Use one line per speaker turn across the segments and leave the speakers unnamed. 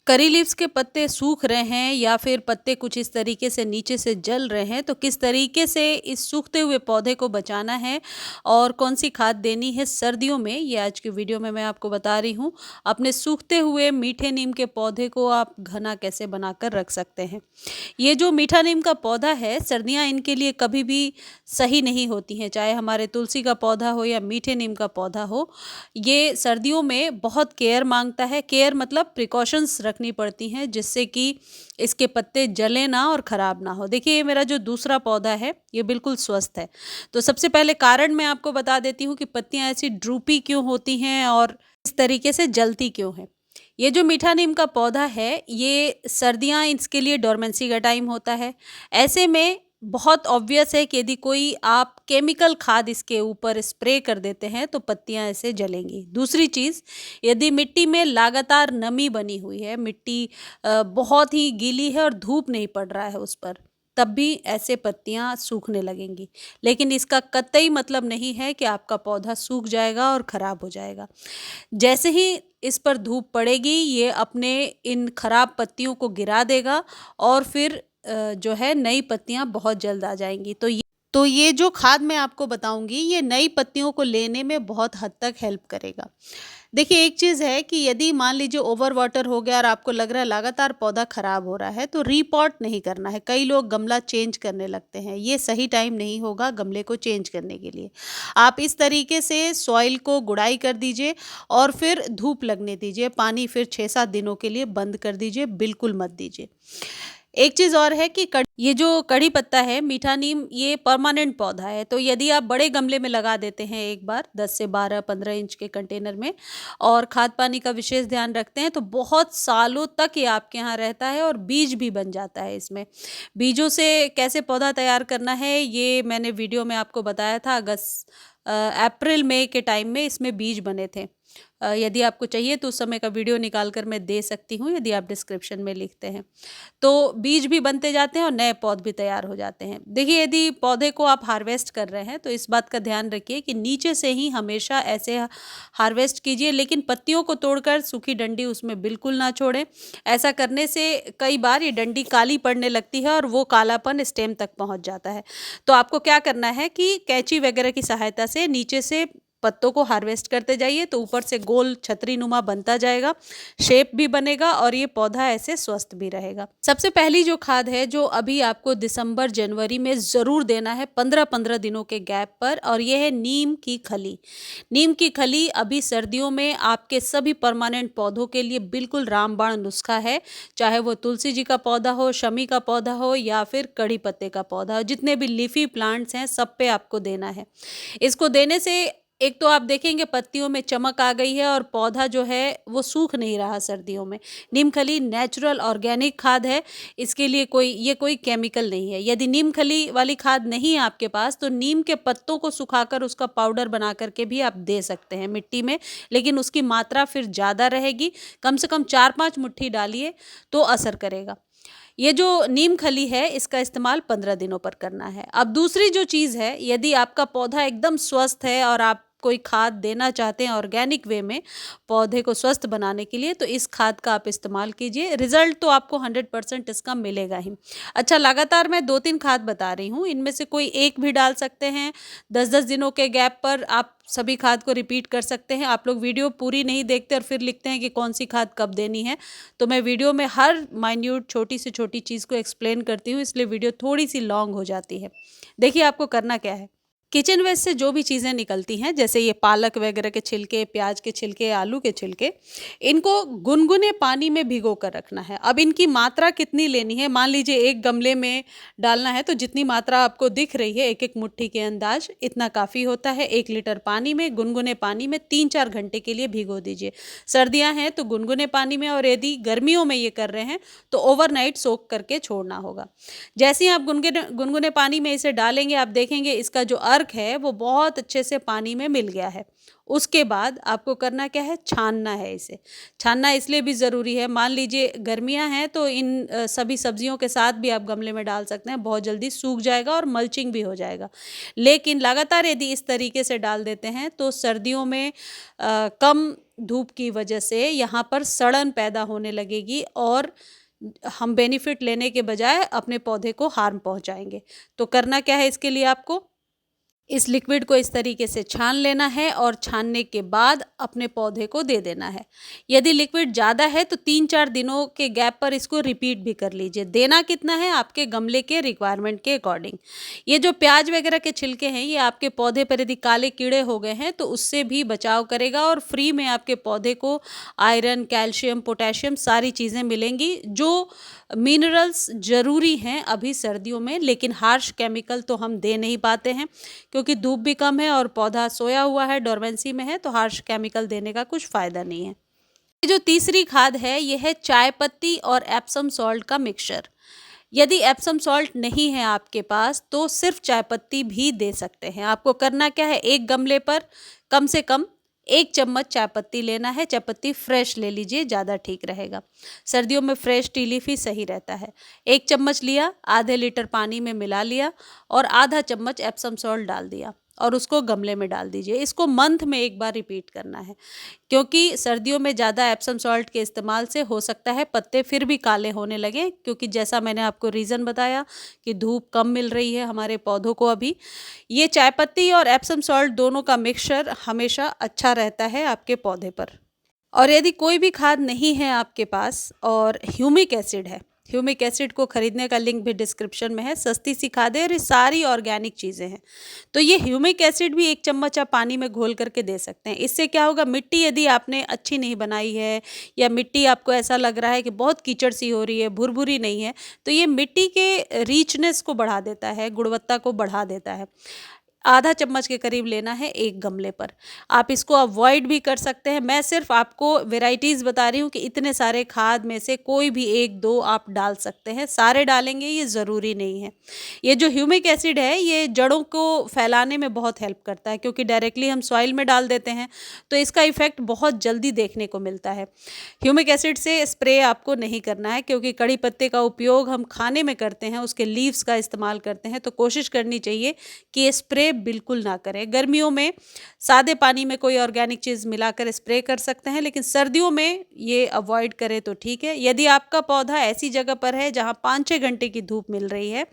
Curry leaves के पत्ते सूख रहे हैं या फिर पत्ते कुछ इस तरीके से नीचे से जल रहे हैं, तो किस तरीके से इस सूखते हुए पौधे को बचाना है और कौन सी खाद देनी है सर्दियों में, ये आज की वीडियो में मैं आपको बता रही हूँ। अपने सूखते हुए मीठे नीम के पौधे को आप घना कैसे बनाकर रख सकते हैं। ये जो मीठा नीम का पौधा है, सर्दियाँ इनके लिए कभी भी सही नहीं होती हैं, चाहे हमारे तुलसी का पौधा हो या मीठे नीम का पौधा हो। ये सर्दियों में बहुत केयर मांगता है। केयर मतलब प्रिकॉशंस रखनी पड़ती हैं जिससे कि इसके पत्ते जले ना और ख़राब ना हो। देखिए, ये मेरा जो दूसरा पौधा है ये बिल्कुल स्वस्थ है। तो सबसे पहले कारण मैं आपको बता देती हूँ कि पत्तियाँ ऐसी ड्रूपी क्यों होती हैं और इस तरीके से जलती क्यों हैं। ये जो मीठा नीम का पौधा है, ये सर्दियाँ इसके लिए डोरमेंसी का टाइम होता है। ऐसे में बहुत ऑब्वियस है कि यदि कोई आप केमिकल खाद इसके ऊपर स्प्रे कर देते हैं तो पत्तियां ऐसे जलेंगी। दूसरी चीज़, यदि मिट्टी में लगातार नमी बनी हुई है, मिट्टी बहुत ही गीली है और धूप नहीं पड़ रहा है उस पर, तब भी ऐसे पत्तियां सूखने लगेंगी। लेकिन इसका कतई मतलब नहीं है कि आपका पौधा सूख जाएगा और ख़राब हो जाएगा। जैसे ही इस पर धूप पड़ेगी, ये अपने इन खराब पत्तियों को गिरा देगा और फिर जो है नई पत्तियां बहुत जल्द आ जाएंगी। तो ये जो खाद मैं आपको बताऊंगी, ये नई पत्तियों को लेने में बहुत हद तक हेल्प करेगा। देखिए, एक चीज़ है कि यदि मान लीजिए ओवर वाटर हो गया और आपको लग रहा है लगातार पौधा खराब हो रहा है, तो रीपॉट नहीं करना है। कई लोग गमला चेंज करने लगते हैं, ये सही टाइम नहीं होगा गमले को चेंज करने के लिए। आप इस तरीके से सॉइल को गुड़ाई कर दीजिए और फिर धूप लगने दीजिए। पानी फिर 6-7 दिनों के लिए बंद कर दीजिए, बिल्कुल मत दीजिए। एक चीज़ और है कि ये जो कड़ी पत्ता है, मीठा नीम, ये परमानेंट पौधा है। तो यदि आप बड़े गमले में लगा देते हैं एक बार 10 से 12-15 इंच के कंटेनर में और खाद पानी का विशेष ध्यान रखते हैं, तो बहुत सालों तक ये आपके यहाँ रहता है और बीज भी बन जाता है इसमें। बीजों से कैसे पौधा तैयार करना है, ये मैंने वीडियो में आपको बताया था। अप्रैल मई के टाइम में इसमें बीज बने थे। यदि आपको चाहिए तो उस समय का वीडियो निकाल कर मैं दे सकती हूँ, यदि आप डिस्क्रिप्शन में लिखते हैं। तो बीज भी बनते जाते हैं और नए पौध भी तैयार हो जाते हैं। देखिए, यदि पौधे को आप हार्वेस्ट कर रहे हैं तो इस बात का ध्यान रखिए कि नीचे से ही हमेशा ऐसे हार्वेस्ट कीजिए, लेकिन पत्तियों को तोड़कर सूखी डंडी उसमें बिल्कुल ना छोड़ें। ऐसा करने से कई बार ये डंडी काली पड़ने लगती है और वो कालापन स्टेम तक पहुंच जाता है। तो आपको क्या करना है कि कैंची वगैरह की सहायता से नीचे से पत्तों को हार्वेस्ट करते जाइए, तो ऊपर से गोल छतरी नुमा बनता जाएगा, शेप भी बनेगा और ये पौधा ऐसे स्वस्थ भी रहेगा। सबसे पहली जो खाद है, जो अभी आपको दिसंबर जनवरी में ज़रूर देना है 15-15 दिनों के गैप पर, और ये है नीम की खली। नीम की खली अभी सर्दियों में आपके सभी परमानेंट पौधों के लिए बिल्कुल रामबाण नुस्खा है। चाहे वो तुलसी जी का पौधा हो, शमी का पौधा हो या फिर कड़ी पत्ते का पौधा हो, जितने भी लीफी प्लांट्स हैं सब पे आपको देना है। इसको देने से एक तो आप देखेंगे पत्तियों में चमक आ गई है और पौधा जो है वो सूख नहीं रहा सर्दियों में। नीम खली नेचुरल ऑर्गेनिक खाद है, इसके लिए कोई केमिकल नहीं है। यदि नीम खली वाली खाद नहीं है आपके पास, तो नीम के पत्तों को सुखाकर उसका पाउडर बना करके भी आप दे सकते हैं मिट्टी में, लेकिन उसकी मात्रा फिर ज़्यादा रहेगी। कम से कम 4-5 मुट्ठी डालिए तो असर करेगा। ये जो नीम खली है, इसका इस्तेमाल 15 दिनों पर करना है। अब दूसरी जो चीज़ है, यदि आपका पौधा एकदम स्वस्थ है और आप कोई खाद देना चाहते हैं ऑर्गेनिक वे में पौधे को स्वस्थ बनाने के लिए, तो इस खाद का आप इस्तेमाल कीजिए। रिजल्ट तो आपको 100% इसका मिलेगा ही। अच्छा, लगातार मैं 2-3 खाद बता रही हूँ, इनमें से कोई एक भी डाल सकते हैं। 10-10 दिनों के गैप पर आप सभी खाद को रिपीट कर सकते हैं। आप लोग वीडियो पूरी नहीं देखते और फिर लिखते हैं कि कौन सी खाद कब देनी है। तो मैं वीडियो में हर माइन्यूट छोटी से छोटी चीज़ को एक्सप्लेन करती हूँ, इसलिए वीडियो थोड़ी सी लॉन्ग हो जाती है। देखिए, आपको करना क्या है। किचन वेस्ट से जो भी चीज़ें निकलती हैं, जैसे ये पालक वगैरह के छिलके, प्याज के छिलके, आलू के छिलके, इनको गुनगुने पानी में भिगो कर रखना है। अब इनकी मात्रा कितनी लेनी है, मान लीजिए एक गमले में डालना है तो जितनी मात्रा आपको दिख रही है, एक एक मुट्ठी के अंदाज, इतना काफ़ी होता है। 1 लीटर पानी में, गुनगुने पानी में 3-4 घंटे के लिए भिगो दीजिए। सर्दियाँ हैं तो गुनगुने पानी में, और यदि गर्मियों में ये कर रहे हैं तो ओवरनाइट सोक करके छोड़ना होगा। जैसे ही आप गुनगुने पानी में इसे डालेंगे, आप देखेंगे इसका जो अर्क है वो बहुत अच्छे से पानी में मिल गया है। उसके बाद आपको करना क्या है, छानना है इसे। छानना इसलिए भी ज़रूरी है, मान लीजिए गर्मियाँ हैं तो इन सभी सब्जियों के साथ भी आप गमले में डाल सकते हैं, बहुत जल्दी सूख जाएगा और मल्चिंग भी हो जाएगा। लेकिन लगातार यदि इस तरीके से डाल देते हैं तो सर्दियों में कम धूप की वजह से यहाँ पर सड़न पैदा होने लगेगी और हम बेनिफिट लेने के बजाय अपने पौधे को हार्म पहुँचाएँगे। तो करना क्या है इसके लिए आपको, इस लिक्विड को इस तरीके से छान लेना है और छानने के बाद अपने पौधे को दे देना है। यदि लिक्विड ज़्यादा है तो 3-4 दिनों के गैप पर इसको रिपीट भी कर लीजिए। देना कितना है, आपके गमले के रिक्वायरमेंट के अकॉर्डिंग। ये जो प्याज वगैरह के छिलके हैं ये आपके पौधे पर यदि काले कीड़े हो गए हैं तो उससे भी बचाव करेगा और फ्री में आपके पौधे को आयरन, कैल्शियम, पोटेशियम सारी चीज़ें मिलेंगी जो मिनरल्स ज़रूरी हैं अभी सर्दियों में। लेकिन हार्श केमिकल तो हम दे नहीं पाते हैं क्योंकि धूप भी कम है और पौधा सोया हुआ है, डोरमेंसी में है, तो हार्श केमिकल देने का कुछ फ़ायदा नहीं है। ये जो तीसरी खाद है ये है चाय पत्ती और एप्सम सॉल्ट का मिक्सचर। यदि एप्सम सॉल्ट नहीं है आपके पास तो सिर्फ चाय पत्ती भी दे सकते हैं। आपको करना क्या है, एक गमले पर कम से कम 1 चम्मच चाय पत्ती लेना है। चाय पत्ती फ्रेश ले लीजिए, ज़्यादा ठीक रहेगा। सर्दियों में फ्रेश टी लीफ ही सही रहता है। 1 चम्मच लिया, आधे लीटर पानी में मिला लिया और आधा चम्मच एप्सम सॉल्ट डाल दिया और उसको गमले में डाल दीजिए। इसको मंथ में एक बार रिपीट करना है क्योंकि सर्दियों में ज़्यादा एप्सम सॉल्ट के इस्तेमाल से हो सकता है पत्ते फिर भी काले होने लगे, क्योंकि जैसा मैंने आपको रीज़न बताया कि धूप कम मिल रही है हमारे पौधों को अभी। ये चाय पत्ती और एप्सम सॉल्ट दोनों का मिक्सचर हमेशा अच्छा रहता है आपके पौधे पर। और यदि कोई भी खाद नहीं है आपके पास और ह्यूमिक एसिड है, ह्यूमिक एसिड को खरीदने का लिंक भी डिस्क्रिप्शन में है। सस्ती सी खादें और ये सारी ऑर्गेनिक चीज़ें हैं। तो ये ह्यूमिक एसिड भी 1 चम्मच आप पानी में घोल करके दे सकते हैं। इससे क्या होगा, मिट्टी यदि आपने अच्छी नहीं बनाई है या मिट्टी आपको ऐसा लग रहा है कि बहुत कीचड़ सी हो रही है, भुरभुरी नहीं है, तो ये मिट्टी के रिचनेस को बढ़ा देता है, गुणवत्ता को बढ़ा देता है। आधा चम्मच के करीब लेना है एक गमले पर। आप इसको अवॉइड भी कर सकते हैं। मैं सिर्फ आपको वैरायटीज़ बता रही हूँ कि इतने सारे खाद में से कोई भी 1-2 आप डाल सकते हैं। सारे डालेंगे ये ज़रूरी नहीं है। ये जो ह्यूमिक एसिड है ये जड़ों को फैलाने में बहुत हेल्प करता है, क्योंकि डायरेक्टली हम सॉइल में डाल देते हैं तो इसका इफ़ेक्ट बहुत जल्दी देखने को मिलता है। ह्यूमिक एसिड से स्प्रे आपको नहीं करना है, क्योंकि कड़ी पत्ते का उपयोग हम खाने में करते हैं, उसके लीव्स का इस्तेमाल करते हैं, तो कोशिश करनी चाहिए कि ये स्प्रे बिल्कुल ना करें। गर्मियों में सादे पानी में कोई ऑर्गेनिक चीज़ मिलाकर स्प्रे कर सकते हैं, लेकिन सर्दियों में ये अवॉइड करें तो ठीक है। यदि आपका पौधा ऐसी जगह पर है जहाँ 5-6 घंटे की धूप मिल रही है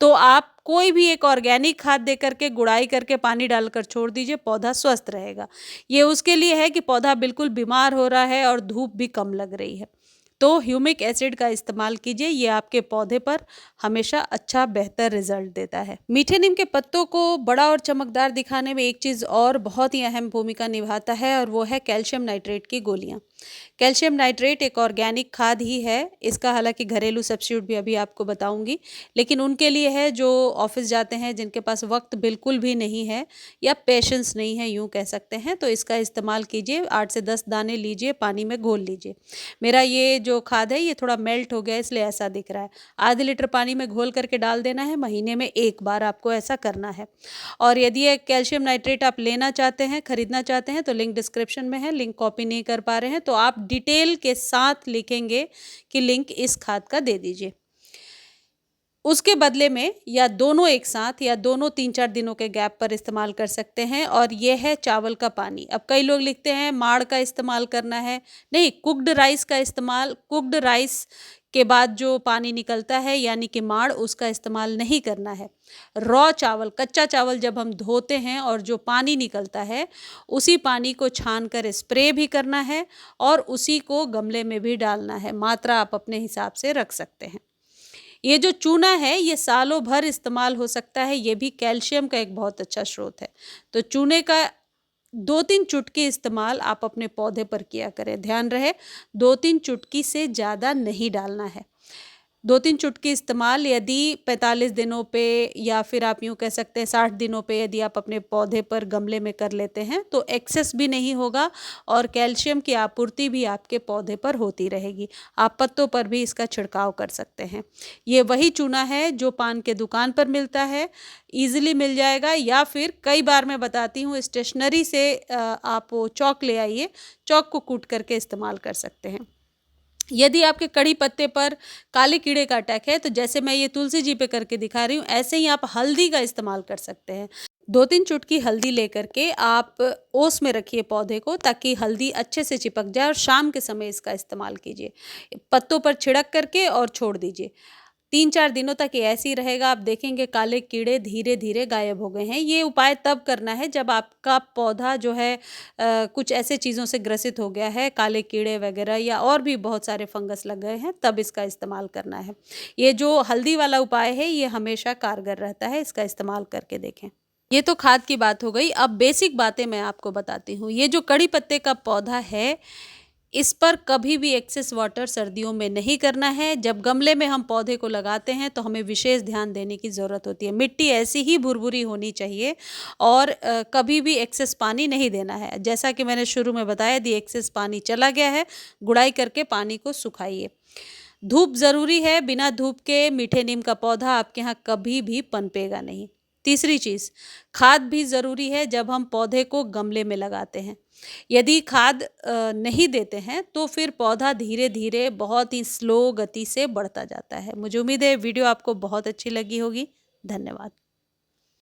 तो आप कोई भी एक ऑर्गेनिक खाद दे करके, गुड़ाई करके, पानी डालकर छोड़ दीजिए, पौधा स्वस्थ रहेगा। ये उसके लिए है कि पौधा बिल्कुल बीमार हो रहा है और धूप भी कम लग रही है। तो ह्यूमिक एसिड का इस्तेमाल कीजिए, ये आपके पौधे पर हमेशा अच्छा बेहतर रिजल्ट देता है। मीठे नीम के पत्तों को बड़ा और चमकदार दिखाने में एक चीज़ और बहुत ही अहम भूमिका निभाता है और वो है कैल्शियम नाइट्रेट की गोलियाँ। कैल्शियम नाइट्रेट एक ऑर्गेनिक खाद ही है। इसका हालांकि घरेलू सब्स्टिट्यूट भी अभी आपको बताऊंगी, लेकिन उनके लिए है जो ऑफिस जाते हैं, जिनके पास वक्त बिल्कुल भी नहीं है या पेशेंस नहीं है, यूँ कह सकते हैं, तो इसका इस्तेमाल कीजिए। 8 से 10 दाने लीजिए, पानी में घोल लीजिए। मेरा ये जो खाद है ये थोड़ा मेल्ट हो गया इसलिए ऐसा दिख रहा है। आधे लीटर पानी में घोल करके डाल देना है, महीने में एक बार आपको ऐसा करना है। और यदि ये कैल्शियम नाइट्रेट आप लेना चाहते हैं, खरीदना चाहते हैं, तो लिंक डिस्क्रिप्शन में है। लिंक कॉपी नहीं कर पा रहे हैं तो आप डिटेल के साथ लिखेंगे कि लिंक इस खाद का दे दीजिए। उसके बदले में या दोनों एक साथ या दोनों 3-4 दिनों के गैप पर इस्तेमाल कर सकते हैं। और ये है चावल का पानी। अब कई लोग लिखते हैं माड़ का इस्तेमाल करना है, नहीं, कुक्ड राइस का इस्तेमाल, कुक्ड राइस के बाद जो पानी निकलता है यानी कि माड़, उसका इस्तेमाल नहीं करना है। रॉ चावल, कच्चा चावल जब हम धोते हैं और जो पानी निकलता है उसी पानी को छान कर स्प्रे भी करना है और उसी को गमले में भी डालना है। मात्रा आप अपने हिसाब से रख सकते हैं। ये जो चूना है ये सालों भर इस्तेमाल हो सकता है, ये भी कैल्शियम का एक बहुत अच्छा स्रोत है। तो चूने का 2-3 चुटकी इस्तेमाल आप अपने पौधे पर किया करें। ध्यान रहे 2-3 चुटकी से ज़्यादा नहीं डालना है। 2-3 चुटकी इस्तेमाल यदि 45 दिनों पे या फिर आप यूँ कह सकते हैं 60 दिनों पे यदि आप अपने पौधे पर गमले में कर लेते हैं तो एक्सेस भी नहीं होगा और कैल्शियम की आपूर्ति भी आपके पौधे पर होती रहेगी। आप पत्तों पर भी इसका छिड़काव कर सकते हैं। ये वही चूना है जो पान के दुकान पर मिलता है, ईज़िली मिल जाएगा या फिर कई बार मैं बताती हूँ स्टेशनरी से आप वो चॉक ले आइए, चॉक को कूट करके इस्तेमाल कर सकते हैं। यदि आपके कड़ी पत्ते पर काले कीड़े का अटैक है तो जैसे मैं ये तुलसी जी पे करके दिखा रही हूँ ऐसे ही आप हल्दी का इस्तेमाल कर सकते हैं। 2-3 चुटकी हल्दी लेकर के आप ओस में रखिए पौधे को ताकि हल्दी अच्छे से चिपक जाए और शाम के समय इसका इस्तेमाल कीजिए। पत्तों पर छिड़क करके और छोड़ दीजिए। 3-4 दिनों तक ये ऐसे ही रहेगा, आप देखेंगे काले कीड़े धीरे-धीरे गायब हो गए हैं। ये उपाय तब करना है जब आपका पौधा जो है कुछ ऐसे चीज़ों से ग्रसित हो गया है, काले कीड़े वगैरह या और भी बहुत सारे फंगस लग गए हैं, तब इसका इस्तेमाल करना है। ये जो हल्दी वाला उपाय है, ये हमेशा कारगर रहता है, इसका इस्तेमाल करके देखें। ये तो खाद की बात हो गई, अब बेसिक बातें मैं आपको बताती हूँ। ये जो कड़ी पत्ते का पौधा है, इस पर कभी भी एक्सेस वाटर सर्दियों में नहीं करना है। जब गमले में हम पौधे को लगाते हैं तो हमें विशेष ध्यान देने की ज़रूरत होती है। मिट्टी ऐसी ही भुरभुरी होनी चाहिए और कभी भी एक्सेस पानी नहीं देना है। जैसा कि मैंने शुरू में बताया, यदि एक्सेस पानी चला गया है, गुड़ाई करके पानी को सुखाइए। धूप ज़रूरी है, बिना धूप के मीठे नीम का पौधा आपके यहाँ कभी भी पनपेगा नहीं। तीसरी चीज़, खाद भी ज़रूरी है जब हम पौधे को गमले में लगाते हैं। यदि खाद नहीं देते हैं तो फिर पौधा धीरे-धीरे बहुत ही स्लो गति से बढ़ता जाता है। मुझे उम्मीद है वीडियो आपको बहुत अच्छी लगी होगी। धन्यवाद।